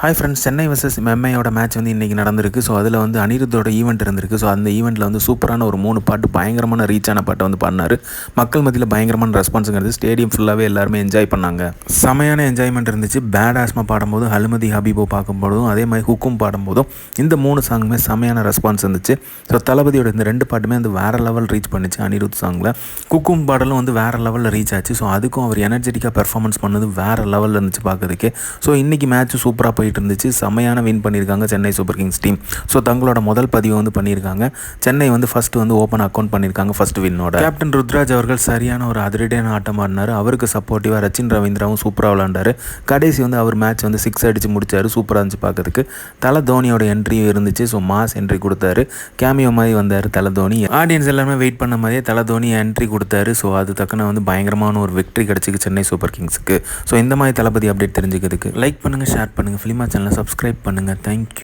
Hi friends, Chennai versus எம்ஐயோட match வந்து இன்றைக்கி நடந்திருக்கு. ஸோ அதில் வந்து அனிருத்தோட ஈவெண்ட் இருந்திருக்கு. ஸோ அந்த ஈவெண்ட்டில் வந்து சூப்பரான ஒரு 3 பாட்டு பயங்கரமான ரீச்சான பாட்டை வந்து பாடினார். மக்கள் மத்தியில் பயங்கரமான ரெஸ்பான்ஸுங்கிறது ஸ்டேடியம் ஃபுல்லாகவே எல்லாருமே என்ஜாய் பண்ணாங்க. செமையான என்ஜாய்மெண்ட் இருந்துச்சு. பேட் ஆஸ்மா பாடும்போதும், ஹலுமதி ஹபீபோ பார்க்கும்போதும், அதே மாதிரி ஹுக்கும் பாடும்போதும் இந்த 3 சாங்குமே செமையான ரெஸ்பான்ஸ் இருந்துச்சு. ஸோ தளபதியோட இந்த 2 பாட்டுமே வந்து வேறு லெவல் ரீச் பண்ணிச்சு. அனிருத் சாங்கில் குக்கும் பாடலும் வந்து வேறு லெவலில் ரீச் ஆச்சு. ஸோ அதுக்கும் அவர் எனர்ஜெட்டிக்காக பெர்ஃபார்மன்ஸ் பண்ணது வேறு லெவலில் இருந்துச்சு பார்க்கறதுக்கே. ஸோ இன்றைக்கி மேட்ச் சூப்பராக போயிட்டு இருந்துச்சு. செமையான வின் பண்ணியிருக்காங்க Chennai super Kings team. So தங்களோட முதல் பதிவை வந்து பண்ணியிருக்காங்க. சென்னை வந்து ஃபஸ்ட்டு வந்து ஓப்பன் அக்கௌண்ட் பண்ணியிருக்காங்க ஃபஸ்ட் வின்னோட. கேப்டன் ருத்ராஜ் அவர்கள் சரியான ஒரு அதிரடியான ஆட்டம் ஆடினார். அவருக்கு சப்போர்ட்டிவாக ரச்சின் ரவீந்திராவும் சூப்பராக விளாண்டார். கடைசி வந்து அவர் மேட்ச் வந்து 6 அடித்து முடிச்சார். சூப்பராக இருந்துச்சு பார்க்கறதுக்கு. தலை தோனியோட என்ட்ரியும் இருந்துச்சு. ஸோ மாஸ் என்ட்ரி கொடுத்தாரு. கேமியோ மாதிரி வந்தார் தலை தோனி. ஆடியன்ஸ் எல்லாமே வெயிட் பண்ண மாதிரியே தலை தோனி என்ட்ரி கொடுத்தாரு. ஸோ அது தக்கன வந்து பயங்கரமான ஒரு விக்ட்ரி கிடச்சிக்கு சென்னை சூப்பர் கிங்ஸுக்கு. ஸோ இந்த மாதிரி தளபதி அப்டேட் தெரிஞ்சுக்கிறதுக்கு லைக் பண்ணுங்கள், ஷேர் பண்ணுங்கள், ஃபிலிமா சேனலை சப்ஸ்கிரைப் பண்ணுங்கள். தேங்க்யூ.